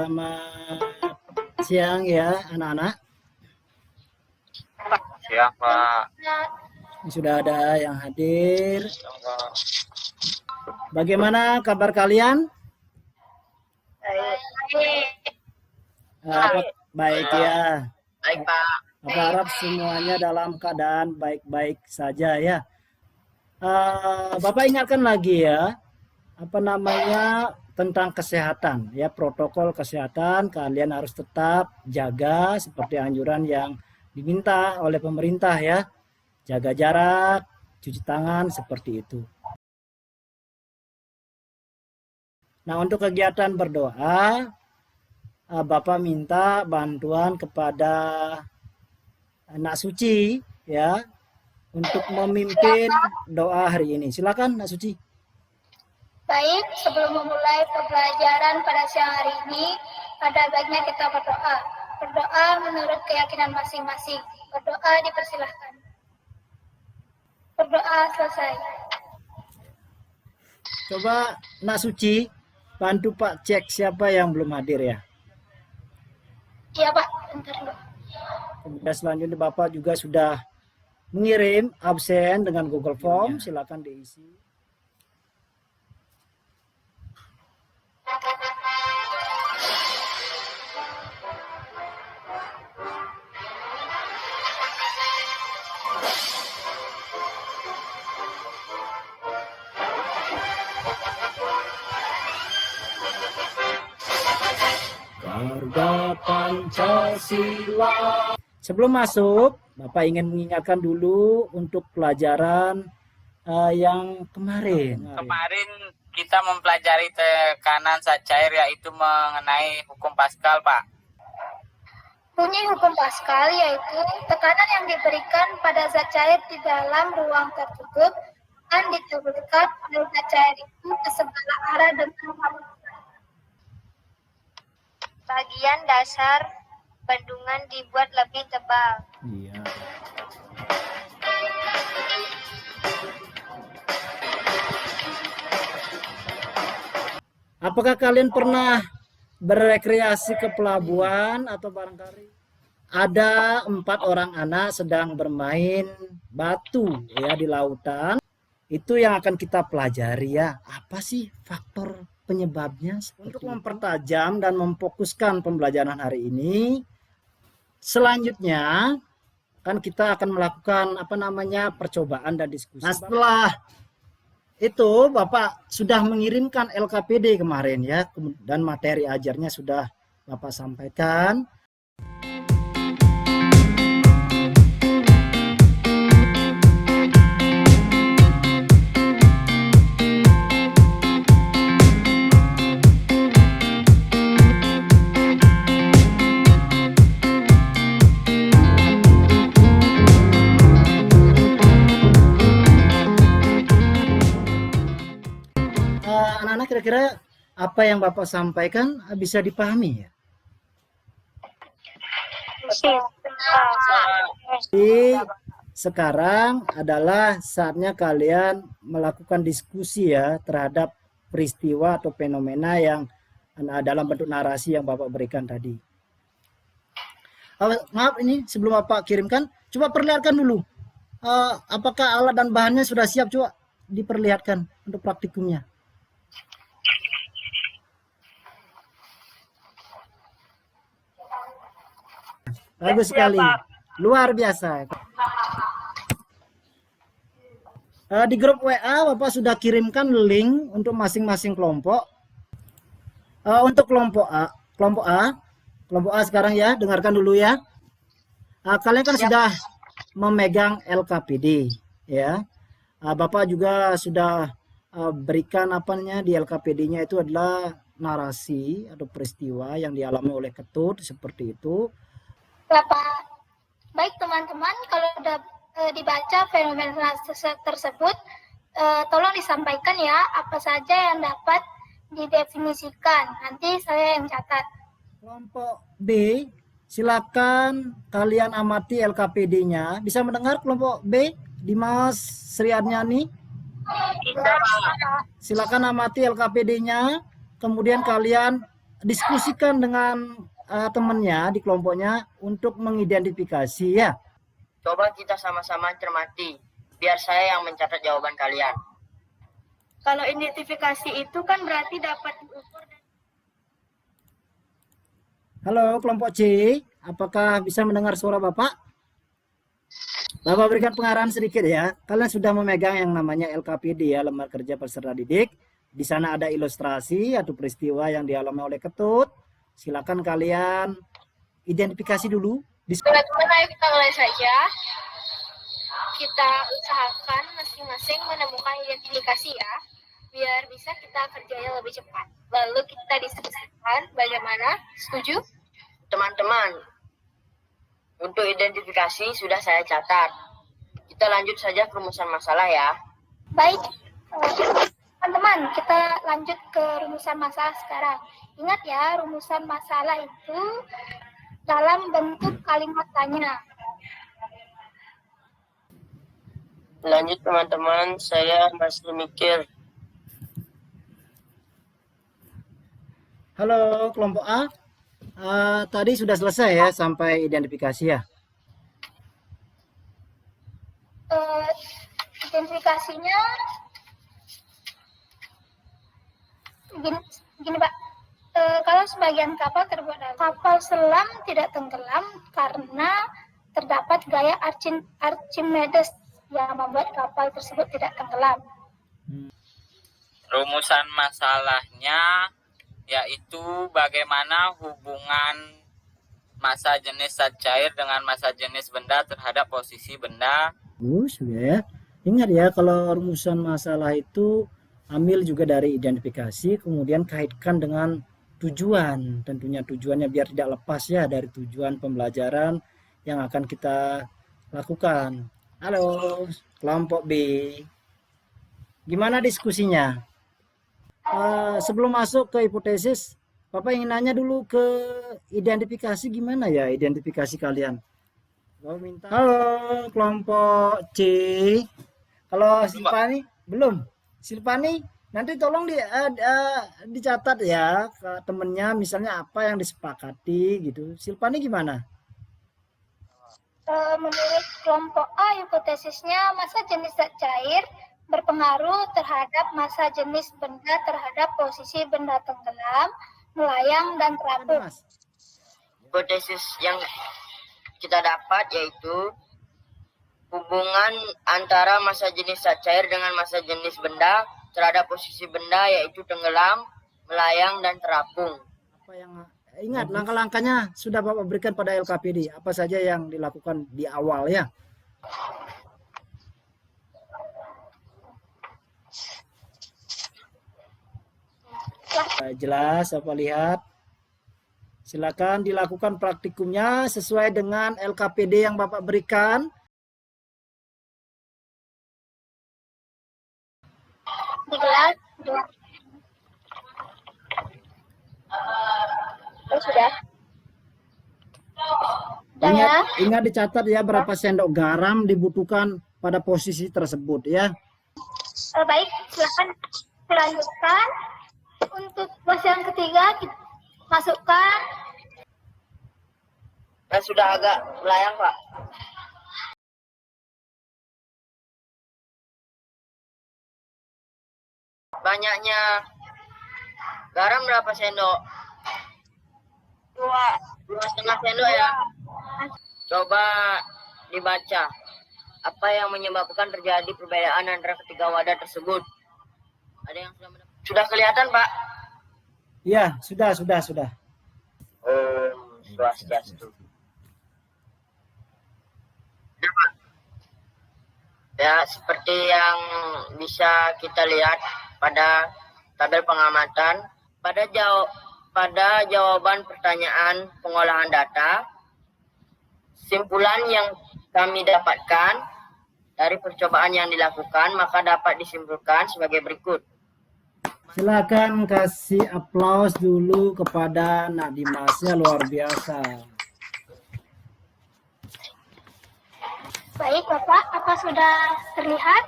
Selamat siang ya anak-anak. Siang, Pak. Sudah ada yang hadir. Bagaimana kabar kalian? Baik ya. Baik, Pak. Aku harap semuanya dalam keadaan baik-baik saja ya. Bapak ingatkan lagi ya, tentang kesehatan ya, protokol kesehatan kalian harus tetap jaga seperti anjuran yang diminta oleh pemerintah ya. Jaga jarak, cuci tangan seperti itu. Nah, untuk kegiatan berdoa, Bapak minta bantuan kepada Nak Suci ya untuk memimpin doa hari ini. Silakan Nak Suci. Baik, sebelum memulai pembelajaran pada siang hari ini, pada baiknya kita berdoa. Berdoa menurut keyakinan masing-masing. Berdoa dipersilahkan. Berdoa selesai. Coba Nak Suci, bantu Pak cek siapa yang belum hadir ya. Iya Pak, bentar dulu. Kemudian selanjutnya Bapak juga sudah mengirim absen dengan Google Form, silakan diisi. Marga Pancasila. Sebelum masuk, Bapak ingin mengingatkan dulu untuk pelajaran yang kemarin. Kemarin kita mempelajari tekanan zat cair, yaitu mengenai hukum Pascal, Pak. Bunyi hukum Pascal yaitu tekanan yang diberikan pada zat cair di dalam ruang tertutup dan ditimbulkan oleh zat cair itu ke segala arah dengan bagian dasar bendungan dibuat lebih tebal. Iya. Apakah kalian pernah berekreasi ke pelabuhan atau barangkali ada 4 orang anak sedang bermain batu ya di lautan? Itu yang akan kita pelajari ya. Apa sih faktor penyebabnya? Untuk mempertajam dan memfokuskan pembelajaran hari ini, selanjutnya kan kita akan melakukan percobaan dan diskusi. Nah, setelah itu Bapak sudah mengirimkan LKPD kemarin ya, dan materi ajarnya sudah Bapak sampaikan. Anak-anak kira-kira apa yang Bapak sampaikan bisa dipahami ya? Jadi sekarang adalah saatnya kalian melakukan diskusi ya terhadap peristiwa atau fenomena yang dalam bentuk narasi yang Bapak berikan tadi. Maaf, ini sebelum Bapak kirimkan, coba perlihatkan dulu apakah alat dan bahannya sudah siap, coba diperlihatkan untuk praktikumnya. Bagus sekali, luar biasa. Di grup WA Bapak sudah kirimkan link untuk masing-masing kelompok. Untuk kelompok A sekarang ya, dengarkan dulu ya. Kalian kan sudah memegang LKPD ya. Bapak juga sudah berikan di LKPD-nya itu adalah narasi atau peristiwa yang dialami oleh Ketut seperti itu. Bapak, baik teman-teman, kalau sudah dibaca fenomena tersebut, tolong disampaikan ya apa saja yang dapat didefinisikan. Nanti saya yang catat. Kelompok B, silakan kalian amati LKPD-nya. Bisa mendengar kelompok B, Dimas Sriadnyani? Silakan amati LKPD-nya, kemudian kalian diskusikan dengan temannya di kelompoknya untuk mengidentifikasi ya. Coba kita sama-sama cermati, biar saya yang mencatat jawaban kalian. Kalau identifikasi itu kan berarti dapat diukur. Halo kelompok C, apakah bisa mendengar suara Bapak? Bapak berikan pengarahan sedikit ya. Kalian sudah memegang yang namanya LKPD ya, Lembar Kerja Peserta Didik. Di sana ada ilustrasi atau peristiwa yang dialami oleh Ketut. Silakan kalian identifikasi dulu. Teman-teman, ayo kita mulai saja. Kita usahakan masing-masing menemukan identifikasi ya, biar bisa kita kerjanya lebih cepat. Lalu kita diskusikan bagaimana. Setuju? Teman-teman, untuk identifikasi sudah saya catat. Kita lanjut saja ke rumusan masalah ya. Baik, teman-teman, kita lanjut ke rumusan masalah sekarang. Ingat ya, rumusan masalah itu dalam bentuk kalimat tanya. Lanjut teman-teman, saya masih mikir. Halo kelompok A. Tadi sudah selesai ya sampai identifikasi ya. Identifikasinya gini Pak. Kalau sebagian kapal terbuat dari kapal selam tidak tenggelam karena terdapat gaya Archimedes yang membuat kapal tersebut tidak tenggelam. Rumusan masalahnya yaitu bagaimana hubungan massa jenis zat cair dengan massa jenis benda terhadap posisi benda. Ya. Ingat ya, kalau rumusan masalah itu ambil juga dari identifikasi, kemudian kaitkan dengan tujuan. Tentunya tujuannya biar tidak lepas ya dari tujuan pembelajaran yang akan kita lakukan. Halo, kelompok B. Gimana diskusinya? Sebelum masuk ke hipotesis, Bapak ingin nanya dulu ke identifikasi gimana ya identifikasi kalian? Halo, kelompok C. Kalau Silvani belum. Silvani nanti tolong dicatat ya ke temennya, misalnya apa yang disepakati gitu. Silvani gimana? Menurut kelompok A, hipotesisnya massa jenis zat cair berpengaruh terhadap massa jenis benda terhadap posisi benda tenggelam, melayang, dan terapung. Hipotesis yang kita dapat yaitu hubungan antara massa jenis zat cair dengan massa jenis benda terhadap posisi benda yaitu tenggelam, melayang, dan terapung. Apa yang ingat langkah-langkahnya sudah Bapak berikan pada LKPD, apa saja yang dilakukan di awal ya? Jelas apa lihat? Silakan dilakukan praktikumnya sesuai dengan LKPD yang Bapak berikan. Digelar. Sudah. Ingat dicatat ya berapa sendok garam dibutuhkan pada posisi tersebut ya. Baik, silakan dilanjutkan. Untuk pos yang ketiga, kita masukkan. Sudah agak melayang, Pak. Banyaknya garam berapa sendok? 2,5 sendok ya. Coba dibaca. Apa yang menyebabkan terjadi perbedaan antara ketiga wadah tersebut? Ada yang sudah kelihatan, Pak? Iya, sudah. Swastiastu. Ya, seperti yang bisa kita lihat pada tabel pengamatan, pada jawaban pertanyaan pengolahan data, simpulan yang kami dapatkan dari percobaan yang dilakukan, maka dapat disimpulkan sebagai berikut. Silakan kasih aplaus dulu kepada Nak Dimasnya, luar biasa. Baik, Bapak, apa sudah terlihat?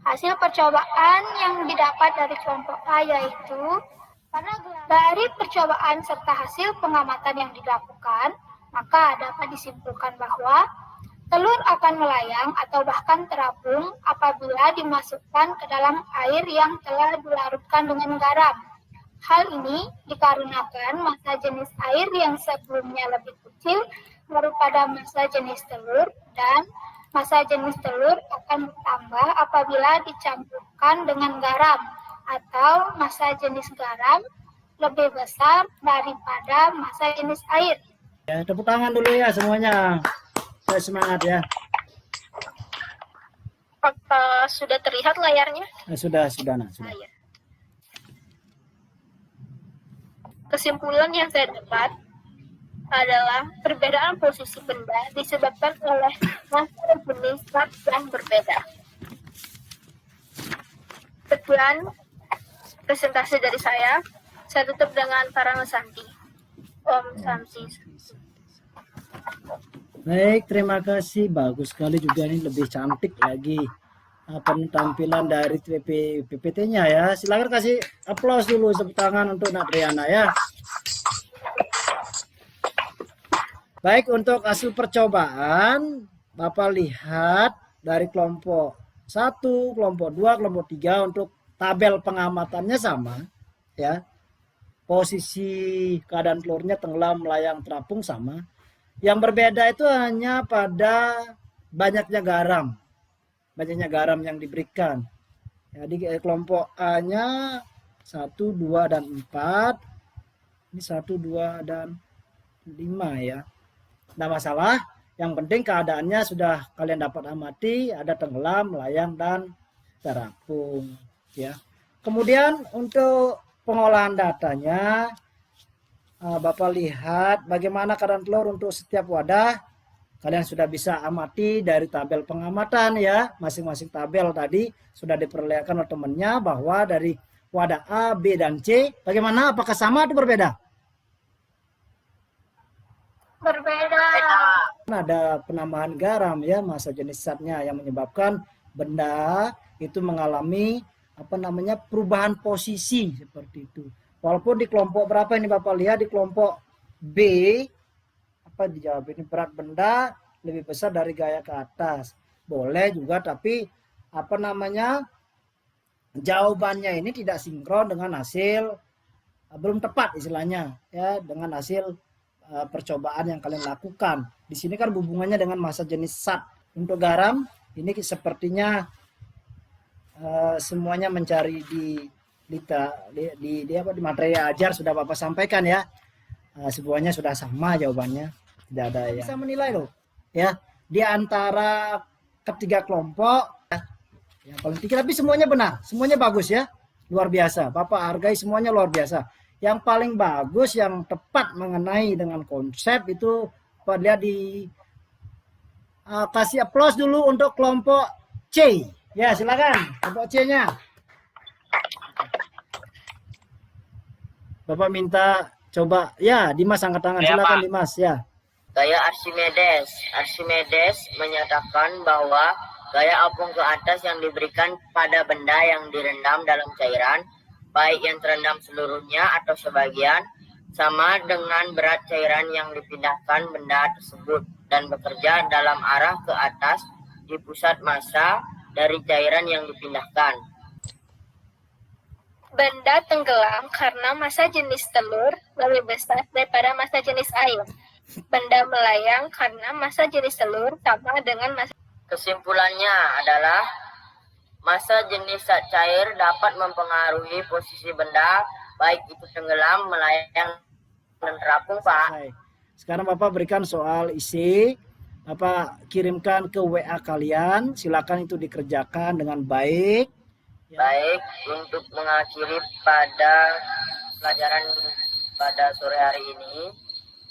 Hasil percobaan yang didapat dari kelompok A yaitu Dari percobaan serta hasil pengamatan yang dilakukan, maka dapat disimpulkan bahwa telur akan melayang atau bahkan terapung apabila dimasukkan ke dalam air yang telah dilarutkan dengan garam. Hal ini dikarenakan massa jenis air yang sebelumnya lebih kecil daripada massa jenis telur, dan massa jenis telur akan bertambah apabila dicampurkan dengan garam, atau massa jenis garam lebih besar daripada massa jenis air. Ya, tepuk tangan dulu ya semuanya. Saya semangat ya. Apakah sudah terlihat layarnya? Sudah nah, sudah. Ya. Kesimpulan yang saya dapat adalah perbedaan posisi benda disebabkan oleh massa jenis zat yang berbeda. Sekian presentasi dari saya. Saya tutup dengan Paramasanti. Om Santi. Baik, terima kasih. Bagus sekali juga, ini lebih cantik lagi penampilan dari PPT-nya ya. Silakan kasih aplaus dulu, tepuk tangan untuk Nak Triana ya. Baik, untuk hasil percobaan Bapak lihat dari kelompok 1, kelompok 2, kelompok 3 untuk tabel pengamatannya sama ya. Posisi keadaan telurnya tenggelam, melayang, terapung sama. Yang berbeda itu hanya pada banyaknya garam. Banyaknya garam yang diberikan. Jadi kelompok A-nya 1, 2, dan 4. Ini 1, 2, dan 5 ya. Tidak masalah. Yang penting keadaannya sudah kalian dapat amati. Ada tenggelam, melayang, dan terapung. Ya. Kemudian untuk pengolahan datanya, Bapak lihat bagaimana keadaan telur untuk setiap wadah. Kalian sudah bisa amati dari tabel pengamatan ya. Masing-masing tabel tadi sudah diperlihatkan oleh temannya bahwa dari wadah A, B, dan C, bagaimana? Apakah sama atau berbeda? Berbeda. Ada penambahan garam ya, massa jenis zatnya yang menyebabkan benda itu mengalami perubahan posisi seperti itu. Walaupun di kelompok berapa ini Bapak lihat, di kelompok B dijawab ini berat benda lebih besar dari gaya ke atas. Boleh juga, tapi jawabannya ini tidak sinkron dengan hasil, belum tepat istilahnya ya, dengan hasil percobaan yang kalian lakukan. Di sini kan hubungannya dengan massa jenis zat. Untuk garam ini sepertinya semuanya mencari di materi ajar sudah Bapak sampaikan ya. Semuanya sudah sama jawabannya, tidak ada ya. Bisa menilai loh ya di antara ketiga kelompok yang paling tinggi, tapi semuanya benar, semuanya bagus ya, luar biasa. Bapak hargai semuanya luar biasa. Yang paling bagus, yang tepat mengenai dengan konsep itu Pak lihat di kasih aplaus dulu untuk kelompok C. Ya, silakan kelompok C-nya. Bapak minta coba ya, Dimas angkat tangan. Ya, silakan Pak. Dimas ya. Gaya Archimedes. Archimedes menyatakan bahwa gaya apung ke atas yang diberikan pada benda yang direndam dalam cairan, baik yang terendam seluruhnya atau sebagian, sama dengan berat cairan yang dipindahkan benda tersebut dan bekerja dalam arah ke atas di pusat massa dari cairan yang dipindahkan. Benda tenggelam karena massa jenis telur lebih besar daripada massa jenis air. Benda melayang karena massa jenis telur sama dengan massa. Kesimpulannya adalah massa jenis zat cair dapat mempengaruhi posisi benda, baik itu tenggelam, melayang, dan terapung, Pak. Sekarang Bapak berikan soal isi. Bapak kirimkan ke WA kalian. Silakan itu dikerjakan dengan baik. Baik, untuk mengakhiri pada pelajaran pada sore hari ini,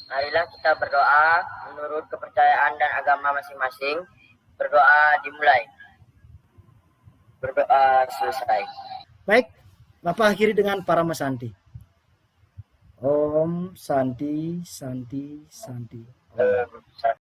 marilah kita berdoa menurut kepercayaan dan agama masing-masing. Berdoa dimulai. Berdoa selesai. Baik, Bapak akhiri dengan Paramasanti. Om Santi, Santi, Santi. Om Santi.